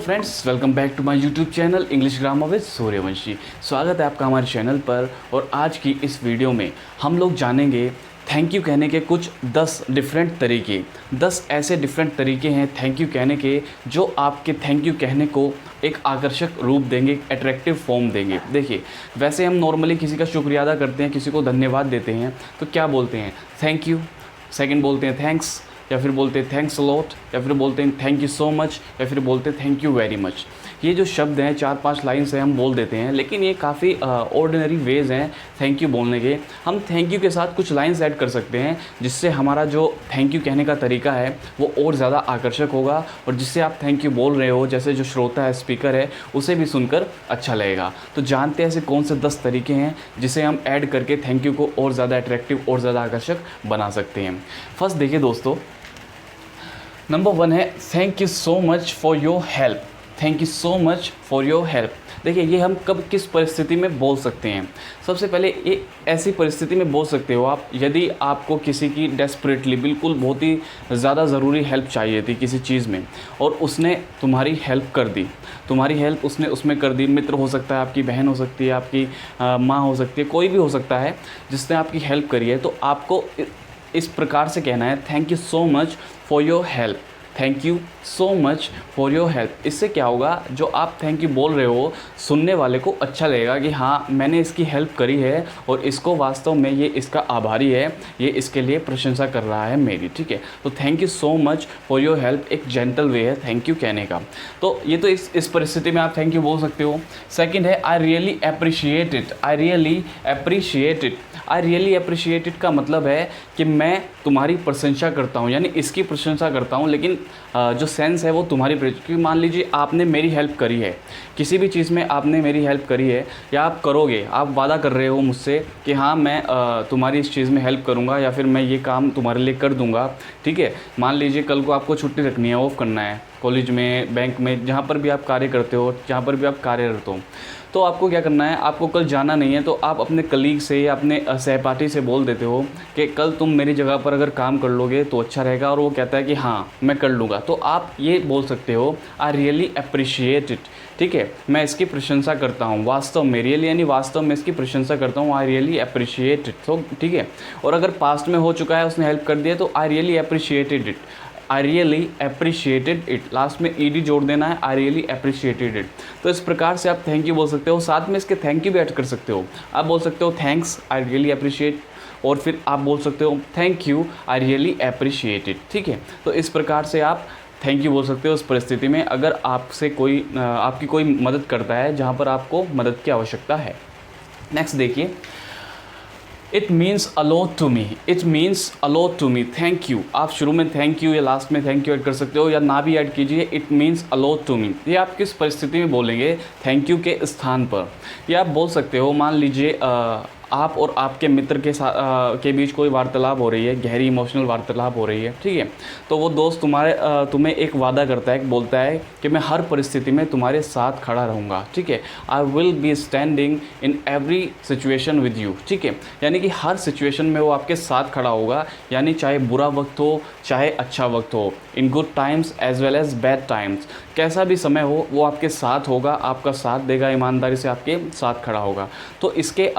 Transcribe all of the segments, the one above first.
Friends, welcome back to my YouTube channel English grammar with Suryavanshi. स्वागत है आपका हमारे चैनल पर। और आज की इस वीडियो में हम लोग जानेंगे थैंक यू कहने के कुछ 10 डिफरेंट तरीके। 10 ऐसे डिफरेंट तरीके हैं थैंक यू कहने के जो आपके थैंक यू कहने को एक आकर्षक रूप देंगे, एक अट्रैक्टिव फॉर्म देंगे। देखिए, वैसे हम नॉर्मली किसी का शुक्रिया अदा करते हैं, किसी को धन्यवाद देते हैं तो क्या बोलते हैं? Thank you. सेकंड बोलते हैं थैंक्स, या फिर बोलते हैं थैंक्स लॉट, या फिर बोलते हैं थैंक यू सो मच, या फिर बोलते हैं थैंक यू वेरी मच। ये जो शब्द हैं 4-5 लाइन से हम बोल देते हैं, लेकिन ये काफ़ी ऑर्डिनरी वेज़ हैं थैंक यू बोलने के। हम थैंक यू के साथ कुछ लाइन्स ऐड कर सकते हैं जिससे हमारा जो थैंक यू कहने का तरीका है वो और ज़्यादा आकर्षक होगा, और जिससे आप थैंक यू बोल रहे हो जैसे जो श्रोता है, स्पीकर है, उसे भी सुनकर अच्छा लगेगा। तो जानते हैं ऐसे कौन से 10 तरीके हैं जिसे हम ऐड करके थैंक यू को और ज़्यादा अट्रैक्टिव और ज़्यादा आकर्षक बना सकते हैं। फर्स्ट देखिए दोस्तों, नंबर 1 है thank you so much for your help. Thank you so much for your help. देखिए, ये हम कब किस परिस्थिति में बोल सकते हैं? सबसे पहले ये ऐसी परिस्थिति में बोल सकते हो आप यदि आपको किसी की डेस्परेटली, बिल्कुल बहुत ही ज़्यादा ज़रूरी हेल्प चाहिए थी किसी चीज़ में, और उसने तुम्हारी हेल्प कर दी। तुम्हारी हेल्प उसने उसमें कर दी। मित्र हो सकता है, आपकी बहन हो सकती है, आपकी माँ हो सकती है, कोई भी हो सकता है जिसने आपकी हेल्प करी है। तो आपको इस प्रकार से कहना है thank you so much for your help. Thank you so much for your help. इससे क्या होगा, जो आप थैंक यू बोल रहे हो सुनने वाले को अच्छा लगेगा कि हाँ, मैंने इसकी हेल्प करी है और इसको वास्तव में ये इसका आभारी है, ये इसके लिए प्रशंसा कर रहा है मेरी। ठीक है, तो thank you so much for your help एक जेंटल वे है थैंक यू कहने का। तो ये तो इस परिस्थिति में आप थैंक यू बोल सकते हो। सेकेंड है I really appreciate it. I really appreciate it. I really appreciate it का मतलब है कि मैं तुम्हारी प्रशंसा करता हूँ, यानी इसकी प्रशंसा करता हूँ, लेकिन जो सेंस है वो तुम्हारी। क्योंकि मान लीजिए आपने मेरी हेल्प करी है, किसी भी चीज़ में आपने मेरी हेल्प करी है, या आप करोगे, आप वादा कर रहे हो मुझसे कि हाँ मैं तुम्हारी इस चीज़ में हेल्प करूँगा, या फिर मैं ये काम तुम्हारे लिए कर दूँगा। ठीक है, मान लीजिए कल को आपको छुट्टी रखनी है, ऑफ करना है, कॉलेज में, बैंक में, जहाँ पर भी आप कार्य करते हो, जहाँ पर भी आप कार्यरत हो, तो आपको क्या करना है, आपको कल जाना नहीं है, तो आप अपने कलीग से या अपने सहपाठी से बोल देते हो कि कल तुम मेरी जगह पर अगर काम कर लोगे तो अच्छा रहेगा, और वो कहता है कि हाँ मैं कर लूँगा। तो आप ये बोल सकते हो आई रियली अप्रिशिएट इट। ठीक है, मैं इसकी प्रशंसा करता हूँ वास्तव में, रियली यानी वास्तव में इसकी प्रशंसा करता हूँ, आई रियली अप्रिशिएट इट। तो ठीक है, और अगर पास्ट में हो चुका है, उसने हेल्प कर दिया, तो I really appreciated it. I really appreciated it, last में ईडी जोड़ देना है, आई रियली अप्रिशिएटेड इट। तो इस प्रकार से आप थैंक यू बोल सकते हो, साथ में इसके थैंक यू भी ऐड कर सकते हो। आप बोल सकते हो थैंक्स, आई रियली अप्रिशिएट, और फिर आप बोल सकते हो thank you, I really appreciate it. ठीक है, तो इस प्रकार से आप थैंक यू बोल सकते हो उस परिस्थिति में अगर आपसे कोई आपकी कोई मदद करता है जहाँ पर आपको मदद की आवश्यकता है। नेक्स्ट देखिए, it means a lot to me. It means a lot to me. Thank you, आप शुरू में थैंक यू या लास्ट में थैंक यू ऐड कर सकते हो, या ना भी ऐड कीजिए। It means a lot to me, ये आप किस परिस्थिति में बोलेंगे थैंक यू के स्थान पर। ये आप बोल सकते हो, मान लीजिए आप और आपके मित्र के साथ के बीच कोई वार्तालाप हो रही है, गहरी इमोशनल वार्तालाप हो रही है। ठीक है, तो वो दोस्त तुम्हें एक वादा करता है, बोलता है कि मैं हर परिस्थिति में तुम्हारे साथ खड़ा रहूँगा। ठीक है, I will be standing in every situation with you. ठीक है, यानी कि हर सिचुएशन में वो आपके साथ खड़ा होगा, यानी चाहे बुरा वक्त हो चाहे अच्छा वक्त हो, in good times as well as bad times, कैसा भी समय हो वो आपके साथ होगा, आपका साथ देगा, ईमानदारी से आपके साथ खड़ा होगा। तो इसके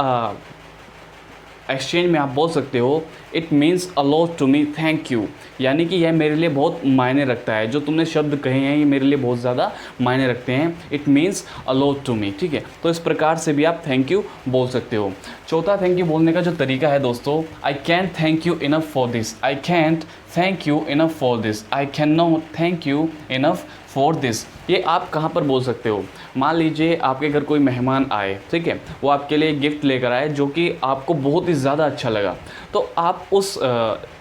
एक्सचेंज में आप बोल सकते हो it means a lot to me thank you, यानी कि यह मेरे लिए बहुत मायने रखता है, जो तुमने शब्द कहे हैं ये मेरे लिए बहुत ज़्यादा मायने रखते हैं। It means a lot to me. ठीक है, तो इस प्रकार से भी आप थैंक यू बोल सकते हो। चौथा थैंक यू बोलने का जो तरीका है दोस्तों, आई can't thank you enough for this. I can't thank you enough for this. I can not thank you enough for this. ये आप कहाँ पर बोल सकते हो? मान लीजिए आपके घर कोई मेहमान आए, ठीक है, वो आपके लिए गिफ्ट लेकर आए जो कि आपको बहुत ही ज़्यादा अच्छा लगा, तो आप उस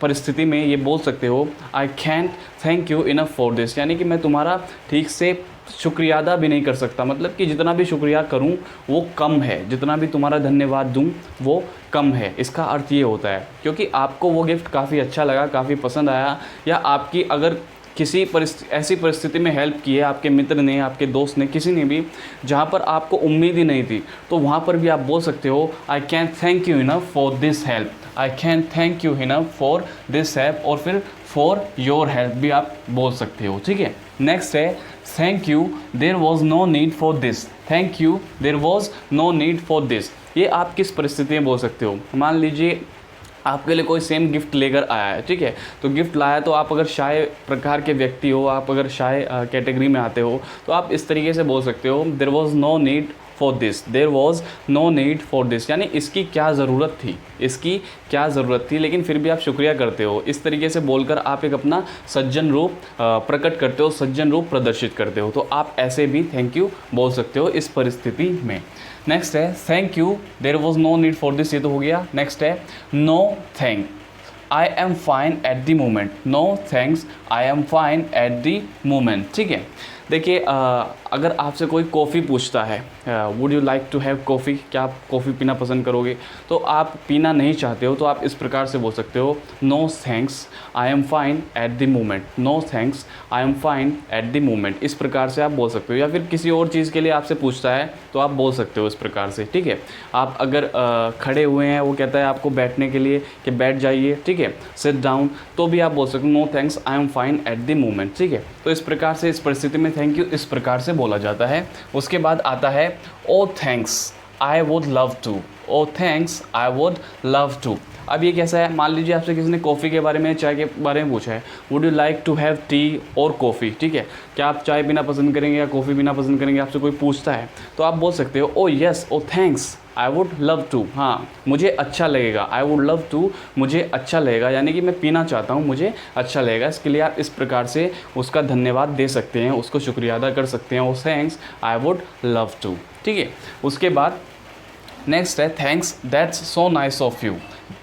परिस्थिति में ये बोल सकते हो आई can't thank you enough for this, यानी कि मैं तुम्हारा ठीक से शुक्रिया अदा भी नहीं कर सकता, मतलब कि जितना भी शुक्रिया करूं वो कम है, जितना भी तुम्हारा धन्यवाद दूं वो कम है। इसका अर्थ ये होता है क्योंकि आपको वो गिफ्ट काफ़ी अच्छा लगा, काफ़ी पसंद आया, या आपकी अगर किसी ऐसी परिस्थिति में हेल्प की है आपके मित्र ने, आपके दोस्त ने, किसी ने भी, जहाँ पर आपको उम्मीद ही नहीं थी, तो वहाँ पर भी आप बोल सकते हो I can thank you enough for this help. I can thank you enough for this help, और फिर फॉर योर हेल्प भी आप बोल सकते हो। ठीक है, नेक्स्ट है thank you there was no need for this, thank you there was no need for this. ये आप किस परिस्थिति में बोल सकते हो? मान लीजिए आपके लिए कोई सेम गिफ्ट लेकर आया है, ठीक है, तो गिफ्ट लाया, तो आप अगर शाय प्रकार के व्यक्ति हो, आप अगर शाय कैटेगरी में आते हो, तो आप इस तरीके से बोल सकते हो, there was no need for this, there was no need for this, यानी इसकी क्या ज़रूरत थी, इसकी क्या ज़रूरत थी, लेकिन फिर भी आप शुक्रिया करते हो। इस तरीके से बोलकर आप एक अपना सज्जन रूप प्रकट करते हो, सज्जन रूप प्रदर्शित करते हो। तो आप ऐसे भी थैंक यू बोल सकते हो इस परिस्थिति में। नेक्स्ट है thank you there was no need for this, ये तो हो गया। नेक्स्ट है no thank I am fine at the moment, no thanks I am fine at the moment, ठीक है। देखिए अगर आपसे कोई कॉफ़ी पूछता है, would you like to have coffee, क्या आप कॉफ़ी पीना पसंद करोगे, तो आप पीना नहीं चाहते हो, तो आप इस प्रकार से बोल सकते हो, no thanks I am fine at the moment, no thanks I am fine at the moment, इस प्रकार से आप बोल सकते हो। या फिर किसी और चीज़ के लिए आपसे पूछता है तो आप बोल सकते हो इस प्रकार से, ठीक है। आप अगर खड़े हुए हैं, वो कहता है आपको बैठने के लिए कि बैठ जाइए, ठीक है, सिट डाउन, तो भी आप बोल सकते हो, no thanks I am fine at the moment, ठीक है। तो इस प्रकार से इस परिस्थिति में थैंक यू इस प्रकार से बोला जाता है। उसके बाद आता है oh thanks I would love to, oh thanks I would love to. अब ये कैसा है? मान लीजिए आपसे किसी ने कॉफ़ी के बारे में, चाय के बारे में पूछा है, would you like to have tea और कॉफ़ी, ठीक है, क्या आप चाय पीना पसंद करेंगे या कॉफ़ी पीना पसंद करेंगे, आपसे कोई पूछता है, तो आप बोल सकते हो oh yes, oh thanks I would love to, हाँ मुझे अच्छा लगेगा, आई वुड लव टू, मुझे अच्छा लगेगा, यानी कि मैं पीना चाहता हूँ, मुझे अच्छा लगेगा। इसके लिए आप इस प्रकार से उसका धन्यवाद दे सकते हैं, उसको शुक्रिया अदा कर सकते हैं, oh thanks I would love to, ठीक है। उसके बाद नेक्स्ट है thanks that's so nice of you,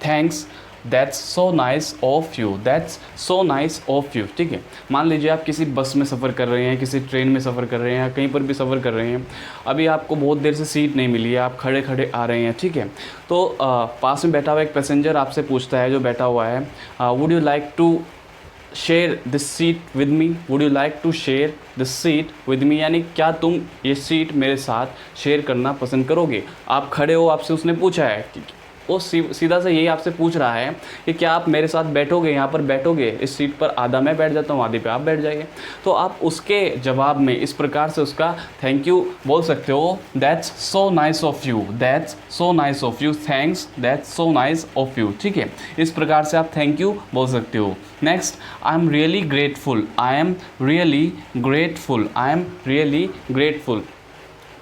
thanks that's so nice of you, that's so nice of you, ठीक है। मान लीजिए आप किसी बस में सफ़र कर रहे हैं, किसी ट्रेन में सफ़र कर रहे हैं, कहीं पर भी सफ़र कर रहे हैं, अभी आपको बहुत देर से सीट नहीं मिली है, आप खड़े खड़े आ रहे हैं, ठीक है, तो पास में बैठा हुआ एक पैसेंजर आपसे पूछता है, जो बैठा हुआ है, would you like to share this seat with me, would you like to share this seat with me, यानी क्या तुम ये सीट मेरे साथ शेयर करना पसंद करोगे। आप खड़े हो, आपसे उसने पूछा है कि वो सीधा से यही आपसे पूछ रहा है कि क्या आप मेरे साथ बैठोगे, यहाँ पर बैठोगे, इस सीट पर आधा मैं बैठ जाता हूँ, आधे पे आप बैठ जाइए। तो आप उसके जवाब में इस प्रकार से उसका थैंक यू बोल सकते हो, that's so nice of you, that's so nice of you, thanks that's so nice of you, ठीक है। इस प्रकार से आप थैंक यू बोल सकते हो। Next I am really grateful, I am really grateful, I am really grateful.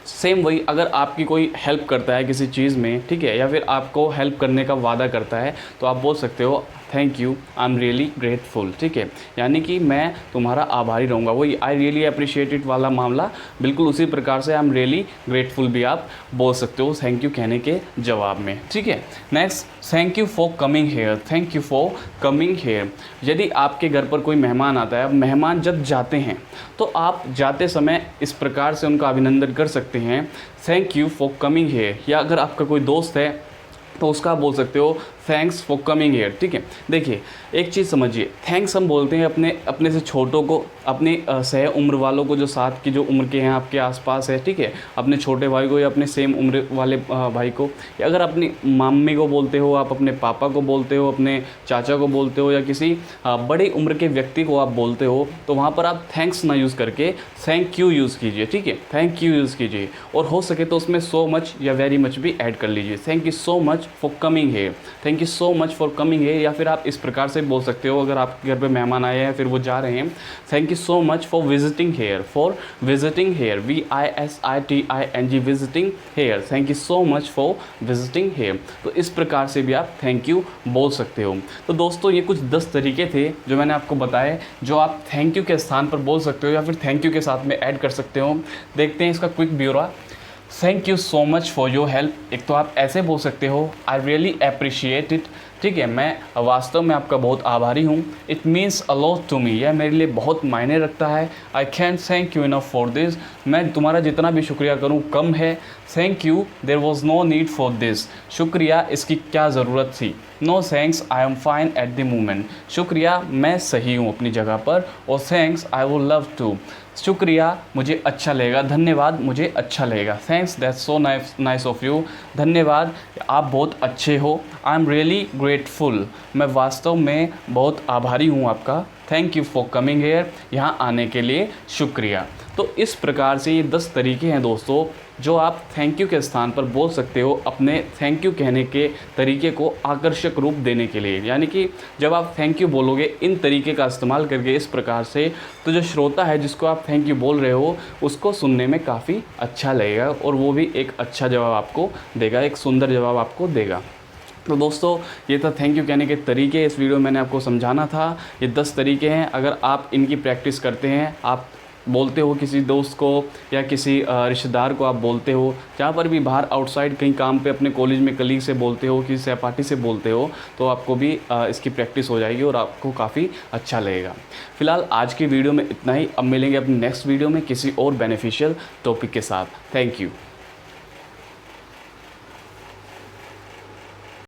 Same वही, अगर आपकी कोई हेल्प करता है किसी चीज़ में, ठीक है, या फिर आपको हेल्प करने का वादा करता है, तो आप बोल सकते हो thank you I am really grateful, ठीक है, यानी कि मैं तुम्हारा आभारी रहूँगा। वही आई रियली अप्रिशिएट इट वाला मामला, बिल्कुल उसी प्रकार से आई एम रियली ग्रेटफुल भी आप बोल सकते हो थैंक यू कहने के जवाब में, ठीक है। Next thank you for coming here, thank you for coming here. यदि आपके घर पर कोई मेहमान आता है, अब मेहमान जब जाते हैं तो आप जाते समय इस प्रकार से उनका अभिनंदन कर सकते हैं, thank you for coming here. या अगर आपका कोई दोस्त है तो उसका आप बोल सकते हो थैंक्स फॉर कमिंग हेयर, ठीक है। देखिए एक चीज़ समझिए, थैंक्स हम बोलते हैं अपने से छोटों को, अपने सह उम्र वालों को, जो साथ की जो उम्र के हैं आपके आसपास है, ठीक है, अपने छोटे भाई को या अपने सेम उम्र वाले भाई को, या अगर अपनी मम्मी को बोलते हो, आप अपने पापा को बोलते हो, अपने चाचा को बोलते हो, या किसी बड़े उम्र के व्यक्ति को आप बोलते हो, तो वहाँ पर आप थैंक्स ना यूज़ करके थैंक यू यूज़ कीजिए, ठीक है, थैंक यू यूज़ कीजिए। और हो सके तो उसमें सो मच या वेरी मच भी ऐड कर लीजिए, thank you so much for coming here, thank you so much for coming here. या फिर आप इस प्रकार से बोल सकते हो, अगर आपके घर पे मेहमान आए हैं, फिर वो जा रहे हैं, thank you so much for visiting here, for visiting here, VISITING, visiting here, thank you so much for visiting here. तो इस प्रकार से भी आप थैंक यू बोल सकते हो। तो दोस्तों ये कुछ 10 तरीके थे जो मैंने आपको बताए, जो आप थैंक यू के स्थान पर बोल सकते हो या फिर थैंक यू के साथ में ऐड कर सकते हो। देखते हैं इसका क्विक ब्यौरा। Thank you so much for your help, एक तो आप ऐसे बोल सकते हो, आई रियली अप्रिशिएट इट, ठीक है, मैं वास्तव में आपका बहुत आभारी हूँ, it means a lot to me, यह मेरे लिए बहुत मायने रखता है, I can't thank you enough for this, मैं तुम्हारा जितना भी शुक्रिया करूँ कम है, thank you there was no need for this, शुक्रिया इसकी क्या ज़रूरत थी, no thanks I am fine at the moment, शुक्रिया मैं सही हूँ अपनी जगह पर, और thanks I would love to, शुक्रिया मुझे अच्छा लगेगा, धन्यवाद मुझे अच्छा लगेगा, thanks that's so nice of you, धन्यवाद आप बहुत अच्छे हो, आई एम रियली ग्रेटफुल, मैं वास्तव में बहुत आभारी हूँ आपका, thank you for coming here, यहाँ आने के लिए शुक्रिया। तो इस प्रकार से ये 10 तरीके हैं दोस्तों जो आप थैंक यू के स्थान पर बोल सकते हो अपने थैंक यू कहने के तरीके को आकर्षक रूप देने के लिए। यानी कि जब आप थैंक यू बोलोगे इन तरीके का इस्तेमाल करके इस प्रकार से, तो जो श्रोता है जिसको आप थैंक यू बोल रहे हो उसको सुनने में काफ़ी अच्छा लगेगा और वो भी एक अच्छा जवाब आपको देगा, एक सुंदर जवाब आपको देगा। तो दोस्तों ये था थैंक यू कहने के तरीके। इस वीडियो में मैंने आपको समझाना था। ये 10 तरीके हैं, अगर आप इनकी प्रैक्टिस करते हैं, आप बोलते हो किसी दोस्त को या किसी रिश्तेदार को आप बोलते हो, जहाँ पर भी बाहर आउटसाइड कहीं काम पे अपने कॉलेज में कलीग से बोलते हो, किसी सहपाठी से बोलते हो, तो आपको भी इसकी प्रैक्टिस हो जाएगी और आपको काफ़ी अच्छा लगेगा। फिलहाल आज की वीडियो में इतना ही। अब मिलेंगे अपनी नेक्स्ट वीडियो में किसी और बेनिफिशियल टॉपिक के साथ। Thank you.